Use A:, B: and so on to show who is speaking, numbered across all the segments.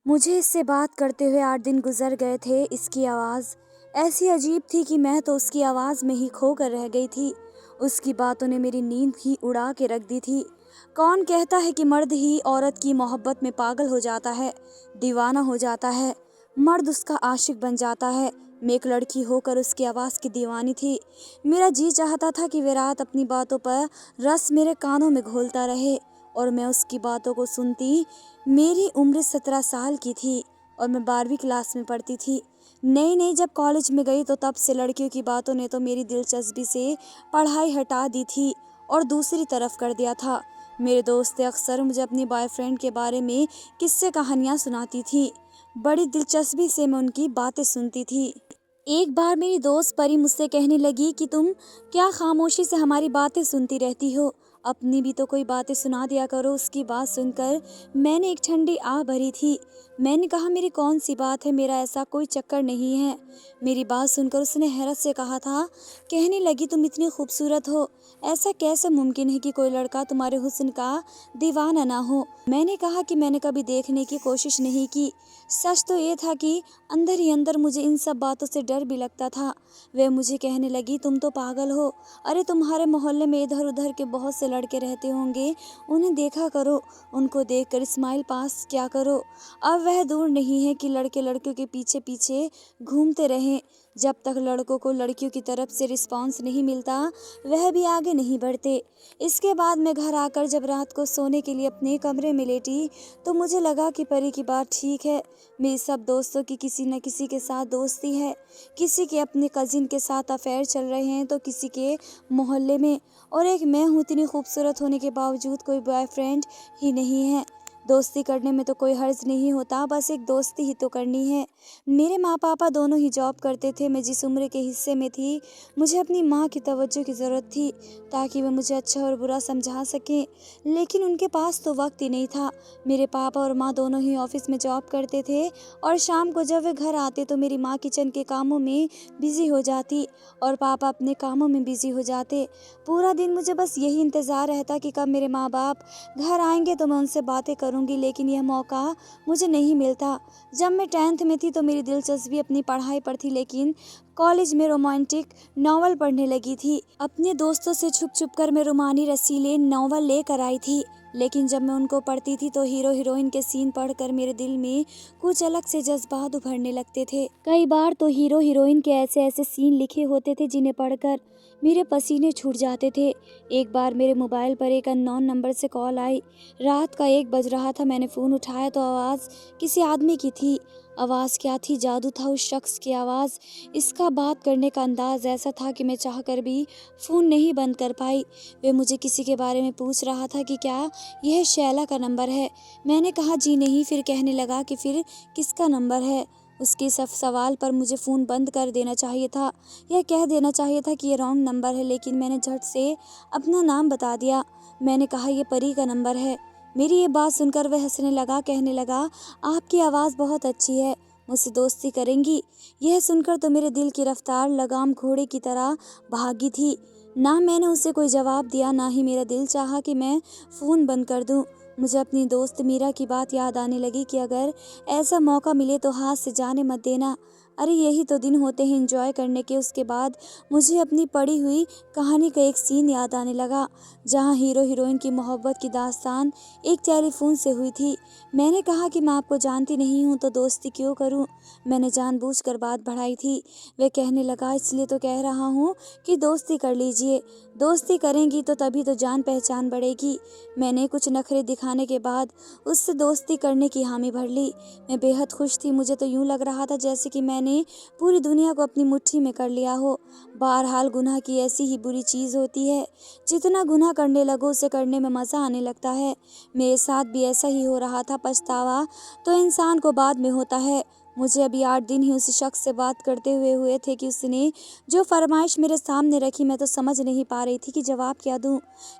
A: मुझे इससे बात करते हुए 8 दिन गुजर गए थे। इसकी आवाज़ ऐसी अजीब थी कि मैं तो उसकी आवाज़ में ही खोकर रह गई थी। उसकी बातों ने मेरी नींद ही उड़ा के रख दी थी। कौन कहता है कि मर्द ही औरत की मोहब्बत में पागल हो जाता है, दीवाना हो जाता है, मर्द उसका आशिक बन जाता है। मैं एक लड़की होकर उसकी आवाज़ की दीवानी थी। मेरा जी चाहता था कि वह रात अपनी बातों पर रस मेरे कानों में घोलता रहे और मैं उसकी बातों को सुनती। मेरी उम्र 17 साल की थी और मैं 12वीं क्लास में पढ़ती थी। नई नई जब कॉलेज में गई तो तब से लड़कियों की बातों ने तो मेरी दिलचस्पी से पढ़ाई हटा दी थी और दूसरी तरफ कर दिया था। मेरे दोस्त अक्सर मुझे अपनी बॉयफ्रेंड के बारे में किस्से कहानियाँ सुनाती थी। बड़ी दिलचस्पी से मैं उनकी बातें सुनती थी। एक बार मेरी दोस्त परी मुझसे कहने लगी कि तुम क्या खामोशी से हमारी बातें सुनती रहती हो, अपनी भी तो कोई बातें सुना दिया करो। उसकी बात सुनकर मैंने एक ठंडी आह भरी थी। मैंने कहा, मेरी कौन सी बात है, मेरा ऐसा कोई चक्कर नहीं है। मेरी बात सुनकर उसने हैरत से कहा था, कहने लगी, तुम इतनी खूबसूरत हो, ऐसा कैसे मुमकिन है कि कोई लड़का तुम्हारे हुस्न का दीवाना ना हो। मैंने कहा कि मैंने कभी देखने की कोशिश नहीं की। सच तो ये था कि अंदर ही अंदर मुझे इन सब बातों से डर भी लगता था। वह मुझे कहने लगी, तुम तो पागल हो। अरे तुम्हारे मोहल्ले में इधर उधर के बहुत से लड़के रहते होंगे, उन्हें देखा करो, उनको देखकर स्माइल पास क्या करो। अब वह दूर नहीं है कि लड़के लड़कियों के पीछे पीछे घूमते रहें। जब तक लड़कों को लड़कियों की तरफ से रिस्पांस नहीं मिलता, वह भी आगे नहीं बढ़ते। इसके बाद मैं घर आकर जब रात को सोने के लिए अपने कमरे में लेटी तो मुझे लगा कि परी की बात ठीक है। मेरी सब दोस्तों की किसी न किसी के साथ दोस्ती है, किसी के अपने कजिन के साथ अफेयर चल रहे हैं तो किसी के मोहल्ले में, और एक मैं हूँ। इतनी खूबसूरत होने के बावजूद कोई बॉयफ्रेंड ही नहीं है। दोस्ती करने में तो कोई हर्ज नहीं होता, बस एक दोस्ती ही तो करनी है। मेरे माँ पापा दोनों ही जॉब करते थे। मैं जिस उम्र के हिस्से में थी, मुझे अपनी माँ की तवज्जो की ज़रूरत थी ताकि वह मुझे अच्छा और बुरा समझा सकें, लेकिन उनके पास तो वक्त ही नहीं था। मेरे पापा और माँ दोनों ही ऑफिस में जॉब करते थे और शाम को जब वे घर आते तो मेरी माँ किचन के कामों में बिजी हो जाती और पापा अपने कामों में बिजी हो जाते। पूरा दिन मुझे बस यही इंतज़ार रहता कि कब मेरे माँ बाप घर आएंगे तो मैं उनसे बातें करूंगी, लेकिन यह मौका मुझे नहीं मिलता। जब मैं 10th में थी तो मेरी दिलचस्पी अपनी पढ़ाई पर थी, लेकिन कॉलेज में रोमांटिक नॉवल पढ़ने लगी थी। अपने दोस्तों से छुप छुप कर मैं रोमानी रसीले नॉवल लेकर आई थी, लेकिन जब मैं उनको पढ़ती थी तो हीरो हीरोइन के सीन पढ़कर मेरे दिल में कुछ अलग से जज्बात उभरने लगते थे। कई बार तो हीरो हीरोइन के ऐसे ऐसे सीन लिखे होते थे जिन्हें पढ़कर मेरे पसीने छूट जाते थे। एक बार मेरे मोबाइल पर एक अननोन नंबर से कॉल आई। रात का 1 बज रहा था। मैंने फ़ोन उठाया तो आवाज़ किसी आदमी की थी। आवाज़ क्या थी, जादू था उस शख्स की आवाज़। इसका बात करने का अंदाज ऐसा था कि मैं चाहकर भी फ़ोन नहीं बंद कर पाई। वे मुझे किसी के बारे में पूछ रहा था कि क्या यह शैला का नंबर है। मैंने कहा जी नहीं। फिर कहने लगा कि फिर किसका नंबर है। उसके सब सवाल पर मुझे फ़ोन बंद कर देना चाहिए था, यह कह देना चाहिए था कि ये रॉन्ग नंबर है, लेकिन मैंने झट से अपना नाम बता दिया। मैंने कहा ये परी का नंबर है। मेरी ये बात सुनकर वह हंसने लगा, कहने लगा, आपकी आवाज़ बहुत अच्छी है, मुझसे दोस्ती करेंगी। यह सुनकर तो मेरे दिल की रफ्तार लगाम घोड़े की तरह भागी थी। ना मैंने उसे कोई जवाब दिया, ना ही मेरा दिल चाहा कि मैं फ़ोन बंद कर दूं। मुझे अपनी दोस्त मीरा की बात याद आने लगी कि अगर ऐसा मौका मिले तो हाथ से जाने मत देना। अरे यही तो दिन होते हैं एंजॉय करने के। उसके बाद मुझे अपनी पढ़ी हुई कहानी का एक सीन याद आने लगा जहां हीरो हीरोइन की मोहब्बत की दास्तान एक टेलीफोन से हुई थी। मैंने कहा कि मैं आपको जानती नहीं हूं तो दोस्ती क्यों करूं। मैंने जानबूझकर बात बढ़ाई थी। वह कहने लगा, इसलिए तो कह रहा हूं कि दोस्ती कर लीजिए, दोस्ती करेंगी तो तभी तो जान पहचान बढ़ेगी। मैंने कुछ नखरे दिखाने के बाद उससे दोस्ती करने की हामी भर ली। मैं बेहद खुश थी। मुझे तो यूं लग रहा था जैसे कि मैंने पूरी दुनिया को अपनी मुट्ठी में कर लिया हो। बहरहाल गुनाह की ऐसी ही बुरी चीज़ होती है, जितना गुनाह करने लगो उसे करने में मज़ा आने लगता है। मेरे साथ भी ऐसा ही हो रहा था। पछतावा तो इंसान को बाद में होता है। मुझे अभी 8 दिन ही उस शख्स से बात करते हुए थे कि उसने जो फरमाइश मेरे सामने रखी, मैं तो समझ नहीं पा रही थी कि जवाब क्या दूं।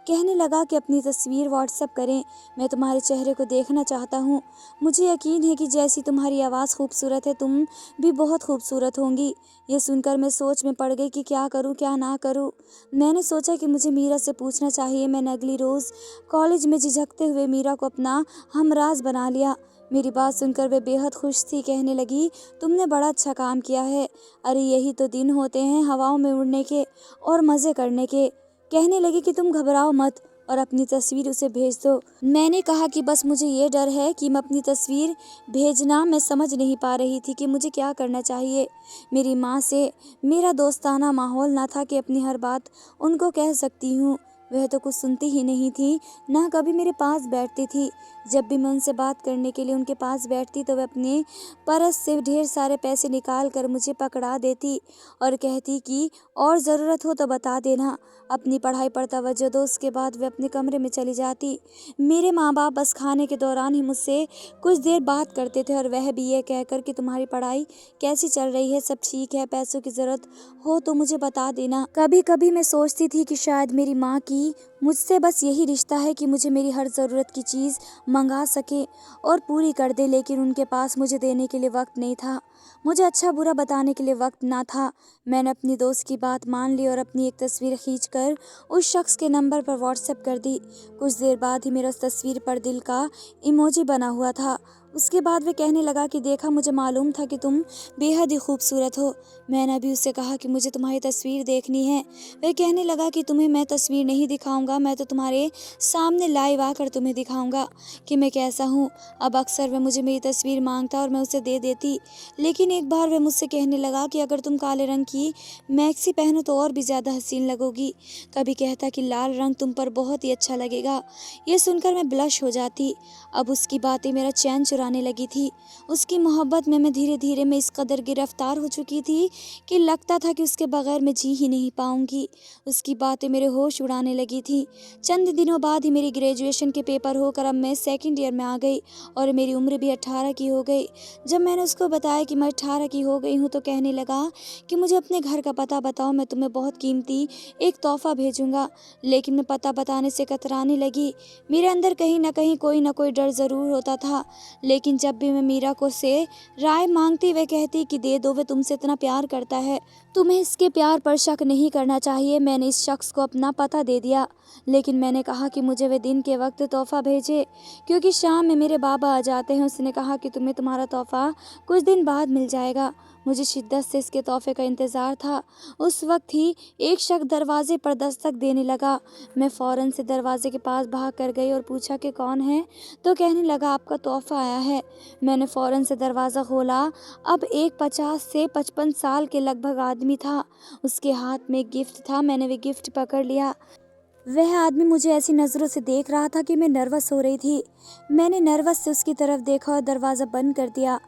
A: कहने लगा कि अपनी तस्वीर व्हाट्सएप करें, मैं तुम्हारे चेहरे को देखना चाहता हूँ। मुझे यकीन है कि जैसी तुम्हारी आवाज़ खूबसूरत है, तुम भी बहुत खूबसूरत होंगी। ये सुनकर मैं सोच में पड़ गई कि क्या करूं क्या ना करूं। मैंने सोचा कि मुझे मीरा से पूछना चाहिए। मैंने अगली रोज़ कॉलेज में झिझकते हुए मीरा को अपना हमराज बना लिया। मेरी बात सुनकर वे बेहद खुश थी। कहने लगी, तुमने बड़ा अच्छा काम किया है। अरे यही तो दिन होते हैं हवाओं में उड़ने के और मज़े करने के। कहने लगी कि तुम घबराओ मत और अपनी तस्वीर उसे भेज दो। मैंने कहा कि बस मुझे ये डर है कि मैं अपनी तस्वीर भेजना मैं समझ नहीं पा रही थी कि मुझे क्या करना चाहिए। मेरी माँ से मेरा दोस्ताना माहौल ना था कि अपनी हर बात उनको कह सकती हूँ। वह तो कुछ सुनती ही नहीं थी, ना कभी मेरे पास बैठती थी। जब भी मैं उनसे बात करने के लिए उनके पास बैठती तो वह अपने पर्स से ढेर सारे पैसे निकाल कर मुझे पकड़ा देती और कहती कि और ज़रूरत हो तो बता देना, अपनी पढ़ाई पर तवज्जो दो। उसके बाद वह अपने कमरे में चली जाती। मेरे माँ बाप बस खाने के दौरान ही मुझसे कुछ देर बात करते थे और वह भी ये कहकर कि तुम्हारी पढ़ाई कैसी चल रही है, सब ठीक है, पैसों की ज़रूरत हो तो मुझे बता देना। कभी कभी मैं सोचती थी कि शायद मेरी माँ की मुझसे बस यही रिश्ता है कि मुझे मेरी हर ज़रूरत की चीज़ मंगा सके और पूरी कर दे, लेकिन उनके पास मुझे देने के लिए वक्त नहीं था, मुझे अच्छा बुरा बताने के लिए वक्त ना था। मैंने अपनी दोस्त की बात मान ली और अपनी एक तस्वीर खींचकर उस शख्स के नंबर पर व्हाट्सएप कर दी। कुछ देर बाद ही मेरा उस तस्वीर पर दिल का इमोजी बना हुआ था। उसके बाद वे कहने लगा कि देखा, मुझे मालूम था कि तुम बेहद ही खूबसूरत हो। मैंने भी उससे कहा कि मुझे तुम्हारी तस्वीर देखनी है। वह कहने लगा कि तुम्हें मैं तस्वीर नहीं दिखाऊंगा, मैं तो तुम्हारे सामने लाइव आकर तुम्हें दिखाऊंगा कि मैं कैसा हूँ। अब अक्सर वह मुझे मेरी तस्वीर मांगता और मैं उसे दे देती, लेकिन एक बार वह मुझसे कहने लगा कि अगर तुम काले रंग की मैक्सी पहनो तो और भी ज़्यादा हसीन लगोगी। कभी कहता कि लाल रंग तुम पर बहुत ही अच्छा लगेगा। ये सुनकर मैं ब्लश हो जाती। अब उसकी बातें मेरा चैन चुराने लगी थी। उसकी मोहब्बत में मैं धीरे धीरे मैं इस कदर गिरफ्तार हो चुकी थी कि लगता था कि उसके बगैर मैं जी ही नहीं पाऊंगी। उसकी बातें मेरे होश उड़ाने लगी थी। चंद दिनों बाद ही मेरी ग्रेजुएशन के पेपर होकर अब मैं सेकंड ईयर में आ गई और मेरी उम्र भी 18 की हो गई। जब मैंने उसको बताया कि मैं 18 की हो गई हूँ तो कहने लगा कि मुझे अपने घर का पता बताओ, मैं तुम्हें बहुत कीमती एक तोहफा भेजूंगा। लेकिन मैं पता बताने से कतराने लगी। मेरे अंदर कहीं ना कोई डर ज़रूर होता था। लेकिन जब भी मैं मीरा को से राय मांगती वह कहती कि दे दो, वह तुमसे इतना प्यार करता है, तुम्हें इसके प्यार पर शक नहीं करना चाहिए। मैंने इस शख्स को अपना पता दे दिया, लेकिन मैंने कहा कि मुझे वे दिन के वक्त तोहफा भेजे क्योंकि शाम में मेरे बाबा आ जाते हैं। उसने कहा कि तुम्हें तुम्हारा तोहफा कुछ दिन बाद मिल जाएगा। मुझे शिद्दत से इसके तोहफे का इंतज़ार था। उस वक्त ही एक शख्स दरवाजे पर दस्तक देने लगा। मैं फ़ौरन से दरवाजे के पास भाग कर गई और पूछा कि कौन है, तो कहने लगा आपका तोहफा आया है। मैंने फ़ौरन से दरवाज़ा खोला। अब एक 50 से 55 साल के लगभग आदमी था। उसके हाथ में एक गिफ्ट था। मैंने वे गिफ्ट पकड़ लिया। वह आदमी मुझे ऐसी नज़रों से देख रहा था कि मैं नर्वस हो रही थी। मैंने नर्वस से उसकी तरफ देखा और दरवाज़ा बंद कर दिया।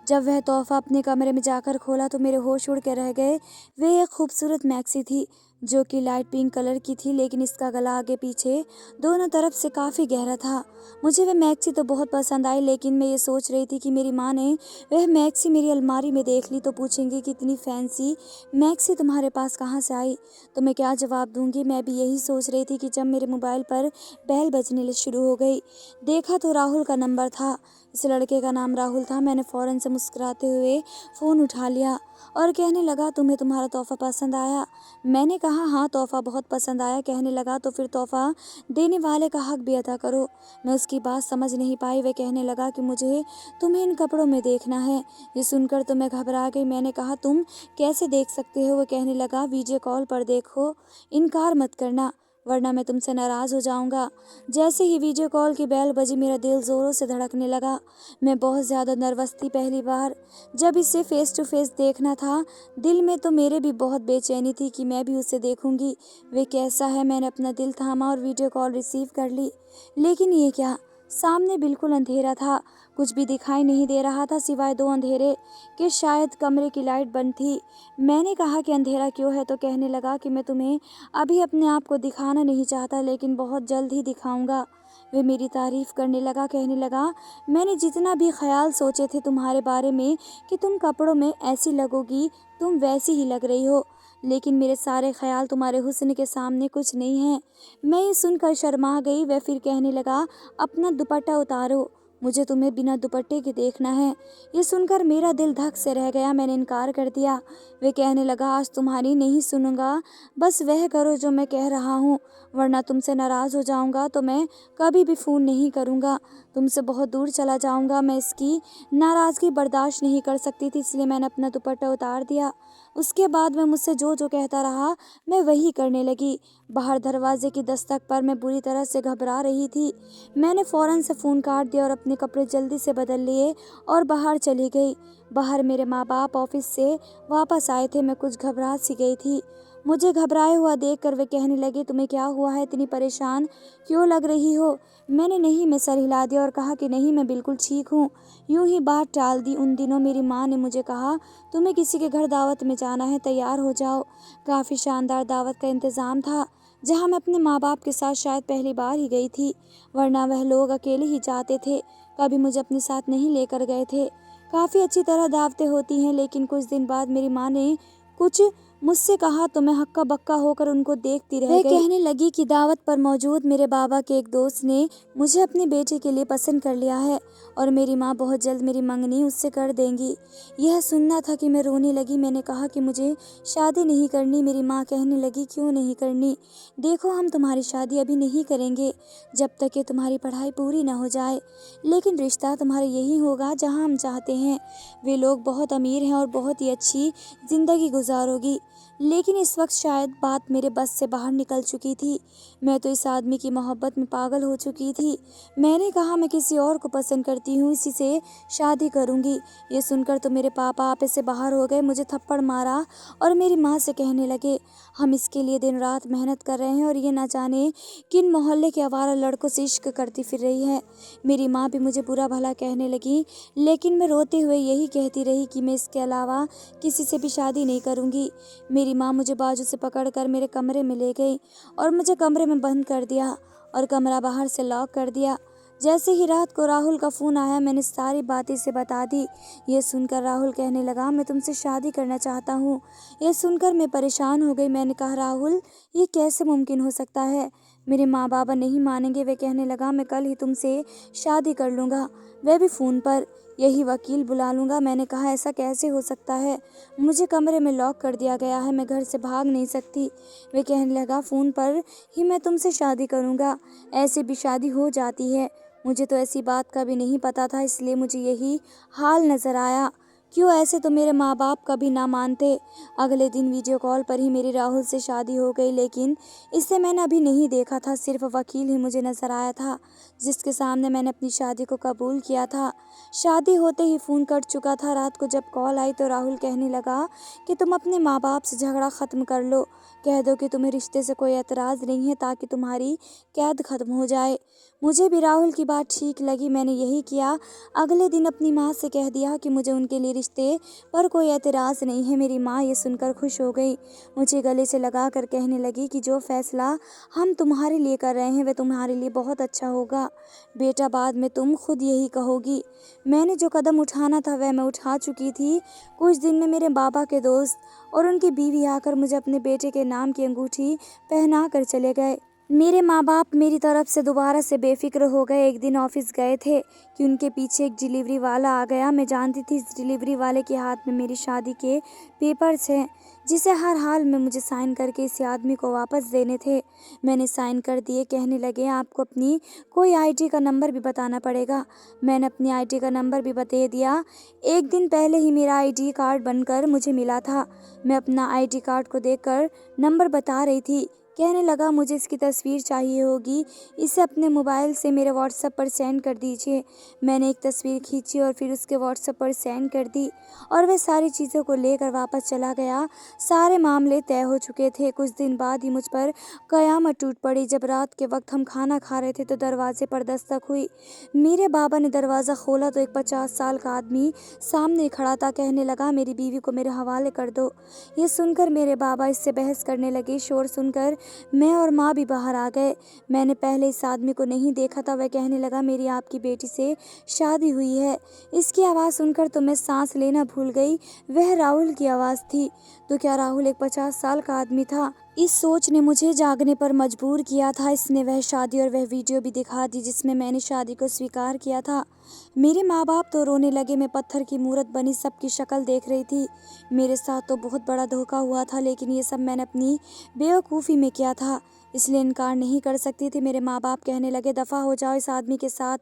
A: जब वह तोहफ़ा अपने कमरे में जाकर खोला तो मेरे होश उड़ के रह गए। वह एक खूबसूरत मैक्सी थी जो कि लाइट पिंक कलर की थी, लेकिन इसका गला आगे पीछे दोनों तरफ से काफ़ी गहरा था। मुझे वह मैक्सी तो बहुत पसंद आई, लेकिन मैं ये सोच रही थी कि मेरी माँ ने वह मैक्सी मेरी अलमारी में देख ली तो पूछेंगी कि इतनी फैंसी मैक्सी तुम्हारे पास कहाँ से आई। तो मैं क्या जवाब दूंगी। मैं भी यही सोच रही थी कि जब मेरे मोबाइल पर बेल बजने शुरू हो गई, देखा तो राहुल का नंबर था। इस लड़के का नाम राहुल था। मैंने फ़ौरन से मुस्कुराते हुए फ़ोन उठा लिया और कहने लगा तुम्हें तुम्हारा तोहफ़ा पसंद आया। मैंने कहा हाँ, तोहफ़ा बहुत पसंद आया। कहने लगा तो फिर तोहफ़ा देने वाले का हक भी अदा करो। मैं उसकी बात समझ नहीं पाई। वह कहने लगा कि मुझे तुम्हें इन कपड़ों में देखना है। ये सुनकर तो मैं घबरा गई। मैंने कहा तुम कैसे देख सकते हो। वो कहने लगा वीडियो कॉल पर देखो, इनकार मत करना वरना मैं तुमसे नाराज़ हो जाऊंगा। जैसे ही वीडियो कॉल की बेल बजी मेरा दिल ज़ोरों से धड़कने लगा। मैं बहुत ज़्यादा नर्वस थी, पहली बार जब इसे फ़ेस टू फेस देखना था। दिल में तो मेरे भी बहुत बेचैनी थी कि मैं भी उसे देखूंगी, वे कैसा है। मैंने अपना दिल थामा और वीडियो कॉल रिसीव कर ली। लेकिन ये क्या, सामने बिल्कुल अंधेरा था, कुछ भी दिखाई नहीं दे रहा था सिवाय दो अंधेरे कि शायद कमरे की लाइट बंद थी। मैंने कहा कि अंधेरा क्यों है, तो कहने लगा कि मैं तुम्हें अभी अपने आप को दिखाना नहीं चाहता, लेकिन बहुत जल्द ही दिखाऊंगा। वे मेरी तारीफ करने लगा। कहने लगा मैंने जितना भी ख्याल सोचे थे तुम्हारे बारे में कि तुम कपड़ों में ऐसी लगोगी, तुम वैसी ही लग रही हो, लेकिन मेरे सारे ख्याल तुम्हारे हुस्न के सामने कुछ नहीं है। मैं ये सुनकर शर्मा गई। वह फिर कहने लगा अपना दुपट्टा उतारो, मुझे तुम्हें बिना दुपट्टे के देखना है। ये सुनकर मेरा दिल धक से रह गया। मैंने इनकार कर दिया। वे कहने लगा आज तुम्हारी नहीं सुनूंगा, बस वह करो जो मैं कह रहा हूँ, वरना तुमसे नाराज़ हो जाऊंगा तो मैं कभी भी फ़ोन नहीं करूँगा। तुमसे बहुत दूर चला जाऊंगा। मैं इसकी नाराज़गी बर्दाश्त नहीं कर सकती थी, इसलिए मैंने अपना दुपट्टा उतार दिया। उसके बाद वह मुझसे जो जो कहता रहा मैं वही करने लगी। बाहर दरवाजे की दस्तक पर मैं बुरी तरह से घबरा रही थी। मैंने फ़ौरन से फ़ोन काट दिया और अपने कपड़े जल्दी से बदल लिए और बाहर चली गई। बाहर मेरे माँ बाप ऑफिस से वापस आए थे। मैं कुछ घबरा सी गई थी। मुझे घबराए हुआ देखकर वे कहने लगे, तुम्हें क्या हुआ है, इतनी परेशान क्यों लग रही हो? मैंने नहीं में सर हिला दिया और कहा कि नहीं, मैं बिल्कुल ठीक हूँ। यूं ही बात टाल दी। उन दिनों मेरी माँ ने मुझे कहा, तुम्हें किसी के घर दावत में जाना है, तैयार हो जाओ। काफ़ी शानदार दावत का इंतज़ाम था, जहाँ मैं अपने माँ बाप के साथ शायद पहली बार ही गई थी, वरना वह लोग अकेले ही जाते थे, कभी मुझे अपने साथ नहीं लेकर गए थे। काफ़ी अच्छी तरह दावतें होती हैं, लेकिन कुछ दिन बाद मेरी माँ ने कुछ मुझसे कहा तो मैं हक्का बक्का होकर उनको देखती रह गई। कहने लगी कि दावत पर मौजूद मेरे बाबा के एक दोस्त ने मुझे अपने बेटे के लिए पसंद कर लिया है और मेरी माँ बहुत जल्द मेरी मंगनी उससे कर देंगी। यह सुनना था कि मैं रोने लगी। मैंने कहा कि मुझे शादी नहीं करनी। मेरी माँ कहने लगी, क्यों नहीं करनी? देखो, हम तुम्हारी शादी अभी नहीं करेंगे जब तक कि तुम्हारी पढ़ाई पूरी ना हो जाए, लेकिन रिश्ता तुम्हारा यही होगा जहाँ हम चाहते हैं। वे लोग बहुत अमीर हैं और बहुत ही अच्छी ज़िंदगी गुजारोगी। लेकिन इस वक्त शायद बात मेरे बस से बाहर निकल चुकी थी। मैं तो इस आदमी की मोहब्बत में पागल हो चुकी थी। मैंने कहा, मैं किसी और को पसंद करती हूँ, इसी से शादी करूँगी। ये सुनकर तो मेरे पापा आपे से बाहर हो गए, मुझे थप्पड़ मारा और मेरी माँ से कहने लगे, हम इसके लिए दिन रात मेहनत कर रहे हैं और ये ना जाने किन मोहल्ले के आवारा लड़कों से इश्क करती फिर रही है। मेरी माँ भी मुझे बुरा भला कहने लगी, लेकिन मैं रोते हुए यही कहती रही कि मैं इसके अलावा किसी से भी शादी नहीं करूँगी। मेरी माँ मुझे बाजू से पकड़कर मेरे कमरे में ले गई और मुझे कमरे में बंद कर दिया और कमरा बाहर से लॉक कर दिया। जैसे ही रात को राहुल का फ़ोन आया, मैंने सारी बातें से बता दी। ये सुनकर राहुल कहने लगा, मैं तुमसे शादी करना चाहता हूँ। ये सुनकर मैं परेशान हो गई। मैंने कहा, राहुल, ये कैसे मुमकिन हो सकता है? मेरे माँ बाबा नहीं मानेंगे। वे कहने लगा, मैं कल ही तुमसे शादी कर लूँगा, वह भी फ़ोन पर। यही वकील बुला लूँगा। मैंने कहा, ऐसा कैसे हो सकता है? मुझे कमरे में लॉक कर दिया गया है, मैं घर से भाग नहीं सकती। वे कहने लगा, फ़ोन पर ही मैं तुमसे शादी करूँगा, ऐसे भी शादी हो जाती है। मुझे तो ऐसी बात का भी नहीं पता था, इसलिए मुझे यही हाल नज़र आया। क्यों, ऐसे तो मेरे माँ बाप कभी ना मानते। अगले दिन वीडियो कॉल पर ही मेरी राहुल से शादी हो गई, लेकिन इसे मैंने अभी नहीं देखा था। सिर्फ वकील ही मुझे नज़र आया था, जिसके सामने मैंने अपनी शादी को कबूल किया था। शादी होते ही फ़ोन कट चुका था। रात को जब कॉल आई तो राहुल कहने लगा कि तुम अपने माँ बाप से झगड़ा ख़त्म कर लो, कह दो कि तुम्हें रिश्ते से कोई एतराज़ नहीं है, ताकि तुम्हारी कैद ख़त्म हो जाए। मुझे भी राहुल की बात ठीक लगी। मैंने यही किया। अगले दिन अपनी माँ से कह दिया कि मुझे उनके लिए रिश्ते पर कोई एतराज़ नहीं है। मेरी माँ ये सुनकर खुश हो गई। मुझे गले से लगा कर कहने लगी कि जो फ़ैसला हम तुम्हारे लिए कर रहे हैं वह तुम्हारे लिए बहुत अच्छा होगा बेटा, बाद में तुम खुद यही कहोगी। मैंने जो कदम उठाना था वह मैं उठा चुकी थी। कुछ दिन में मेरे बाबा के दोस्त और उनकी बीवी आकर मुझे अपने बेटे के नाम की अंगूठी पहना कर चले गए। मेरे माँ बाप मेरी तरफ से दोबारा से बेफिक्र हो गए। एक दिन ऑफिस गए थे कि उनके पीछे एक डिलीवरी वाला आ गया। मैं जानती थी इस डिलीवरी वाले के हाथ में मेरी शादी के पेपर्स हैं, जिसे हर हाल में मुझे साइन करके इस आदमी को वापस देने थे। मैंने साइन कर दिए। कहने लगे, आपको अपनी कोई आईडी का नंबर भी बताना पड़ेगा। मैंने अपनी आईडी का नंबर भी बता दिया। एक दिन पहले ही मेरा आईडी कार्ड बनकर मुझे मिला था। मैं अपना आईडी कार्ड को देखकर नंबर बता रही थी। कहने लगा, मुझे इसकी तस्वीर चाहिए होगी, इसे अपने मोबाइल से मेरे व्हाट्सएप पर सेंड कर दीजिए। मैंने एक तस्वीर खींची और फिर उसके व्हाट्सएप पर सेंड कर दी और वह सारी चीज़ों को लेकर वापस चला गया। सारे मामले तय हो चुके थे। कुछ दिन बाद ही मुझ पर कयामत टूट पड़ी। जब रात के वक्त हम खाना खा रहे थे तो दरवाजे पर दस्तक हुई। मेरे बाबा ने दरवाज़ा खोला तो एक 50 साल का आदमी सामने खड़ा था। कहने लगा, मेरी बीवी को मेरे हवाले कर दो। ये सुनकर मेरे बाबा इससे बहस करने लगे। शोर सुनकर मैं और माँ भी बाहर आ गए। मैंने पहले इस आदमी को नहीं देखा था। वह कहने लगा, मेरी आपकी बेटी से शादी हुई है। इसकी आवाज़ सुनकर तो मैं सांस लेना भूल गई। वह राहुल की आवाज़ थी। तो क्या राहुल एक 50 साल का आदमी था? इस सोच ने मुझे जागने पर मजबूर किया था। इसने वह शादी और वह वीडियो भी दिखा दी जिसमें मैंने शादी को स्वीकार किया था। मेरे माँ बाप तो रोने लगे। मैं पत्थर की मूरत बनी सबकी शक्ल देख रही थी। मेरे साथ तो बहुत बड़ा धोखा हुआ था, लेकिन ये सब मैंने अपनी बेवकूफ़ी में किया था, इसलिए इनकार नहीं कर सकती थी। मेरे माँ बाप कहने लगे, दफ़ा हो जाओ इस आदमी के साथ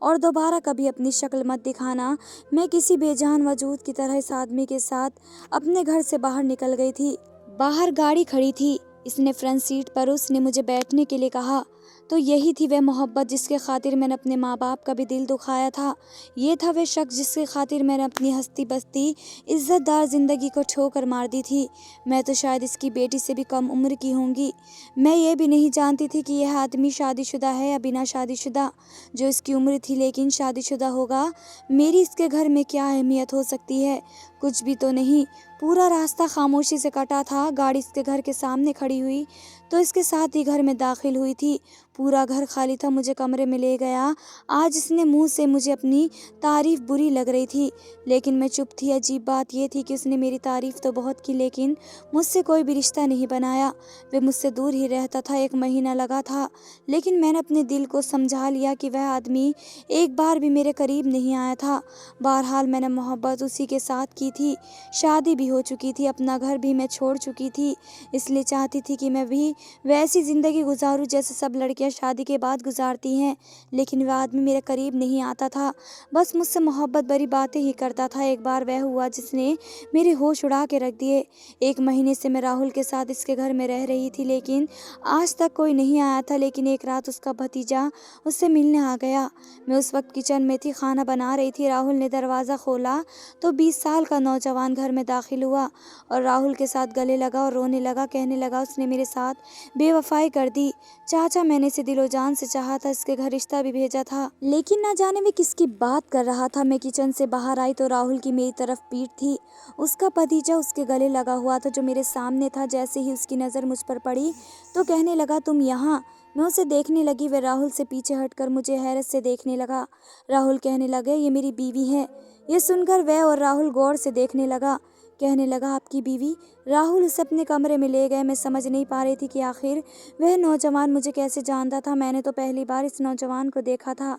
A: और दोबारा कभी अपनी शक्ल मत दिखाना। मैं किसी बेजान वजूद की तरह इस आदमी के साथ अपने घर से बाहर निकल गई थी। बाहर गाड़ी खड़ी थी। इसने फ्रंट सीट पर उसने मुझे बैठने के लिए कहा। तो यही थी वह मोहब्बत जिसके खातिर मैंने अपने माँ बाप का भी दिल दुखाया था। ये था वह शख्स जिसके खातिर मैंने अपनी हस्ती बस्ती इज्जतदार ज़िंदगी को ठोकर मार दी थी। मैं तो शायद इसकी बेटी से भी कम उम्र की होंगी। मैं ये भी नहीं जानती थी कि यह आदमी शादीशुदा है या बिना शादीशुदा। जो इसकी उम्र थी लेकिन शादीशुदा होगा, मेरी इसके घर में क्या अहमियत हो सकती है? कुछ भी तो नहीं। पूरा रास्ता खामोशी से कटा था। गाड़ी इसके घर के सामने खड़ी हुई तो इसके साथ ही घर में दाखिल हुई थी। पूरा घर खाली था। मुझे कमरे में ले गया। आज इसने मुंह से मुझे अपनी तारीफ बुरी लग रही थी, लेकिन मैं चुप थी। अजीब बात यह थी कि उसने मेरी तारीफ तो बहुत की, लेकिन मुझसे कोई भी रिश्ता नहीं बनाया। वह मुझसे दूर ही रहता था। 1 महीना लगा था, लेकिन मैंने अपने दिल को समझा लिया कि वह आदमी एक बार भी मेरे करीब नहीं आया था। बहरहाल मैंने मोहब्बत उसी के साथ की थी। शादी भी हो चुकी थी, अपना घर भी मैं छोड़ चुकी थी। इसलिए चाहती थी कि मैं भी वैसी ज़िंदगी गुजारूं जैसे सब लड़कियां शादी के बाद गुजारती हैं। लेकिन वह आदमी मेरे करीब नहीं आता था, बस मुझसे मोहब्बत भरी बातें ही करता था। एक बार वह हुआ जिसने मेरे होश उड़ा के रख दिए। 1 महीने से मैं राहुल के साथ इसके घर में रह रही थी, लेकिन आज तक कोई नहीं आया था। लेकिन एक रात उसका भतीजा उससे मिलने आ गया। मैं उस वक्त किचन में थी, खाना बना रही थी। राहुल ने दरवाज़ा खोला तो 20 साल का नौजवान घर में दाखिल हुआ और राहुल के साथ गले लगा और रोने लगा। कहने लगा, उसने मेरे साथ बेवफाई कर दी। चाचा, मैंने इसे दिलो जान से चाहा था, इसके घर रिश्ता भी भेजा था, लेकिन ना जाने वे किसकी बात कर रहा था। मैं किचन से बाहर आई तो राहुल की मेरी तरफ पीठ थी। उसका भतीजा उसके गले लगा हुआ था जो मेरे सामने था। जैसे ही उसकी नज़र मुझ पर पड़ी तो कहने लगा, तुम यहाँ? मैं उसे देखने लगी। वह राहुल से पीछे हटकर मुझे हैरत से देखने लगा। राहुल कहने लगे, ये मेरी बीवी है। ये सुनकर वह और राहुल गौर से देखने लगा। कहने लगा, आपकी बीवी? राहुल उसे अपने कमरे में ले गए। मैं समझ नहीं पा रही थी कि आखिर वह नौजवान मुझे कैसे जानता था। मैंने तो पहली बार इस नौजवान को देखा था।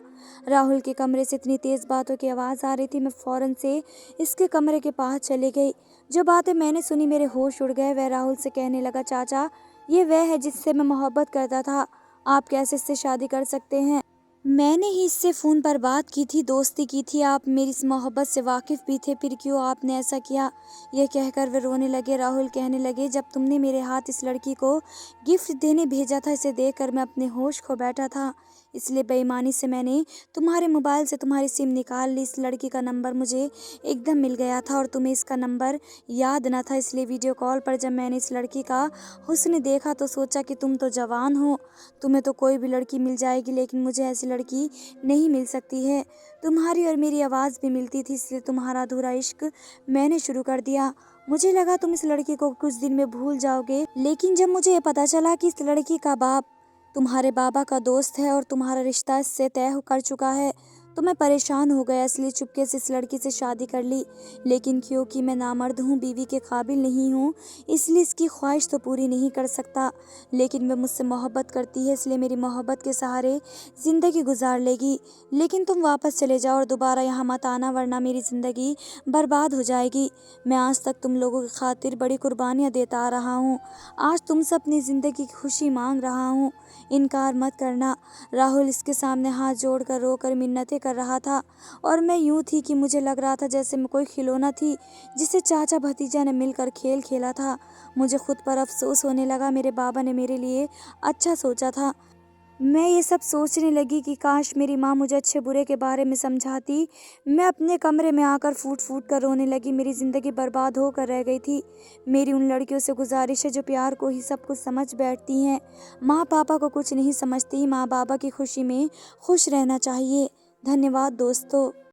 A: राहुल के कमरे से इतनी तेज़ बातों की आवाज़ आ रही थी, मैं फ़ौरन से इसके कमरे के पास चली गई। जो बातें मैंने सुनी मेरे होश उड़ गए। वह राहुल से कहने लगा, चाचा, ये वह है जिससे मैं मोहब्बत करता था। आप कैसे इससे शादी कर सकते हैं? मैंने ही इससे फ़ोन पर बात की थी, दोस्ती की थी। आप मेरी इस मोहब्बत से वाकिफ़ भी थे, फिर क्यों आपने ऐसा किया? यह कहकर वे रोने लगे। राहुल कहने लगे, जब तुमने मेरे हाथ इस लड़की को गिफ्ट देने भेजा था, इसे देखकर मैं अपने होश खो बैठा था। इसलिए बेईमानी से मैंने तुम्हारे मोबाइल से तुम्हारी सिम निकाल ली। इस लड़की का नंबर मुझे एकदम मिल गया था और तुम्हें इसका नंबर याद न था। इसलिए वीडियो कॉल पर जब मैंने इस लड़की का हुस्न देखा तो सोचा कि तुम तो जवान हो, तुम्हें तो कोई भी लड़की मिल जाएगी, लेकिन मुझे ऐसी लड़की नहीं मिल सकती है। तुम्हारी और मेरी आवाज़ भी मिलती थी, इसलिए तुम्हारा अधूरा इश्क मैंने शुरू कर दिया। मुझे लगा तुम इस लड़की को कुछ दिन में भूल जाओगे, लेकिन जब मुझे ये पता चला कि इस लड़की का बाप तुम्हारे बाबा का दोस्त है और तुम्हारा रिश्ता इससे तय कर चुका है, तो मैं परेशान हो गया। इसलिए चुपके से इस लड़की से शादी कर ली। लेकिन क्योंकि मैं नामर्द हूँ, बीवी के काबिल नहीं हूँ, इसलिए इसकी ख्वाहिश तो पूरी नहीं कर सकता। लेकिन वह मुझसे मोहब्बत करती है, इसलिए मेरी मोहब्बत के सहारे ज़िंदगी गुजार लेगी। लेकिन तुम वापस चले जाओ और दोबारा यहाँ मत आना, वरना मेरी ज़िंदगी बर्बाद हो जाएगी। मैं आज तक तुम लोगों की खातिर बड़ी कुर्बानियाँ देता आ रहा हूँ। आज तुमसे अपनी ज़िंदगी की खुशी मांग रहा हूँ, इनकार मत करना। राहुल इसके सामने हाथ जोड़कर रोकर मिन्नतें कर रहा था और मैं यूं थी कि मुझे लग रहा था जैसे मैं कोई खिलौना थी जिसे चाचा भतीजा ने मिलकर खेल खेला था। मुझे खुद पर अफसोस होने लगा। मेरे बाबा ने मेरे लिए अच्छा सोचा था। मैं ये सब सोचने लगी कि काश मेरी माँ मुझे अच्छे बुरे के बारे में समझाती। मैं अपने कमरे में आकर फूट फूट कर रोने लगी। मेरी ज़िंदगी बर्बाद होकर रह गई थी। मेरी उन लड़कियों से गुजारिश है जो प्यार को ही सब कुछ समझ बैठती हैं, माँ पापा को कुछ नहीं समझती। माँ बाबा की खुशी में खुश रहना चाहिए। धन्यवाद दोस्तों।